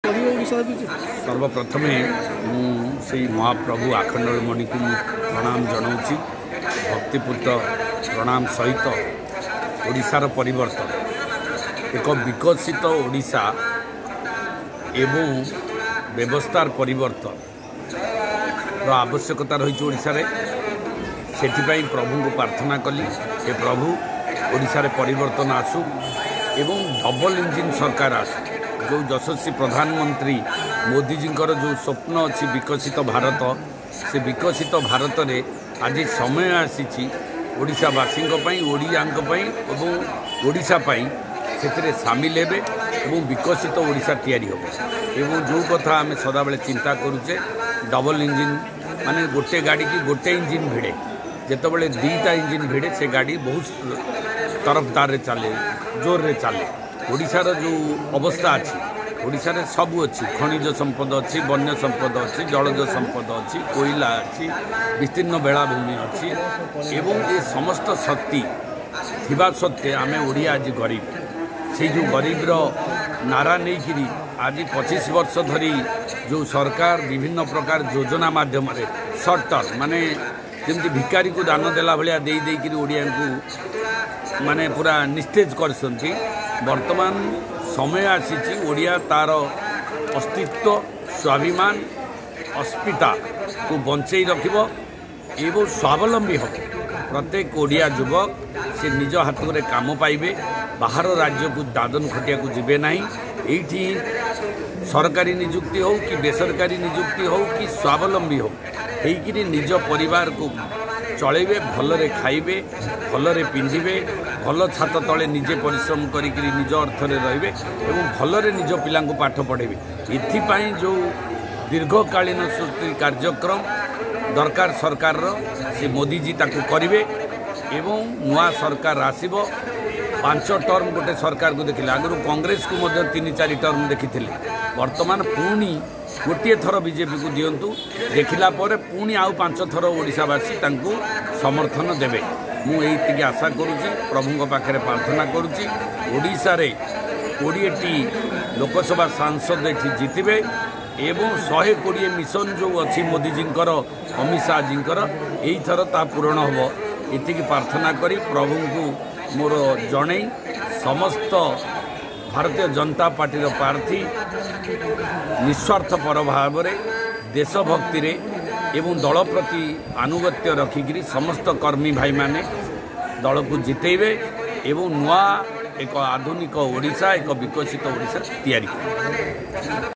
सर्वप्रथमे मुझे महाप्रभु आखंडमणि को प्रणाम जनाऊँगी भक्तिपूत प्रणाम सहित ओडिशार परिवर्तन एक विकसित ओडिशा एवं व्यवस्थार परिवर्तन आवश्यकता रही ओडिशा रे सेठिपाई प्रभु को प्रार्थना कली ए प्रभु ओडिशा रे परिवर्तन आसू एवं डबल इंजिन सरकार आसू जो यशस्वी प्रधानमंत्री मोदी जी जो स्वप्न अच्छी विकसित भारत से विकसित भारत रे आज समय आसी ओडिशावासी ओडिया ओडिशा से सामिल हेबे एवं विकसित ओडिशा तैयारी हो एवं जो कथा आम सदा बेले चिंता करुचे डबल इंजिन माने गोटे गाड़ी की गोटे इंजिन भिड़े जितेबाला दीटा इंजिन भिड़े से गाड़ी बहुत तरफदार रे चले जोर रे चले ओडिशार जो अवस्था अच्छी ओडिशा रे सब अच्छी खनिज संपद अच्छी वन्य संपद अच्छी जलज संपद अच्छी कोयला अच्छी विस्तीर्ण बेलाभूमि अच्छी एवं ये समस्त शक्ति थिबा सत्वे आम ओडिया आज गरीब से जो गरीबर नारा नहीं आज 25 वर्ष धरी जो सरकार विभिन्न प्रकार योजना माध्यम सर्ट टर्म माने जमी भिकारी को दान देला भाया देकरी ओडिया को माने पूरा निस्तेज कर वर्तमान समय आसी ओडिया तार अस्तित्व स्वाभिमान अस्मिता को बंचई रखिब एवं स्वावलंबी हो प्रत्येक ओडिया युवक से निज हाथ में काम पाइबे बाहर राज्य को दादन खटिया को जीवे नहीं एठी सरकारी निजुक्ति हो कि बेसरकारी निजुक्ति हो कि स्वावलंबी हो होकि निज परिवार को चलेबे भलरे खाइबे भलरे पिंधिबे भल छात तले निजे परिश्रम करिकरी निज अर्थरे रहिबे एवं भलरे निज पिला को पाठ पढ़ेबे एथिपाई जो दीर्घकालीन कार्यक्रम दरकार सरकार से मोदी जी ताकू करिवे एवं नुआ सरकार आसीबो 5 टर्म गोटे सरकार को देखिले आगु कांग्रेस को 3-4 टर्म देखी वर्तमान पुणी गोटे थर बीजेपी को दिंतु देखला पुणी आउ 5 थर ओडिशावासी तांकू समर्थन देवे मुझे आशा करुँची प्रभु पाखे प्रार्थना करुँची ओडिशा रे 20टी लोकसभा सांसद ये जीतबे एवं 120 मिशन जो अच्छी मोदी जींकर अमित शाह जींकर यही थर ता पूरण हम ये प्रार्थना करी प्रभु को मोर जणई समस्त भारतीय जनता पार्टी प्रार्थी निस्वार्थपर भाव में देशभक्ति रे एवं दल प्रति आनुगत्य रखिकी समस्त कर्मी भाई माने दल को जितेबे एवं नुआ एक आधुनिक ओडिशा एक विकसित ओडिशा तैयारी।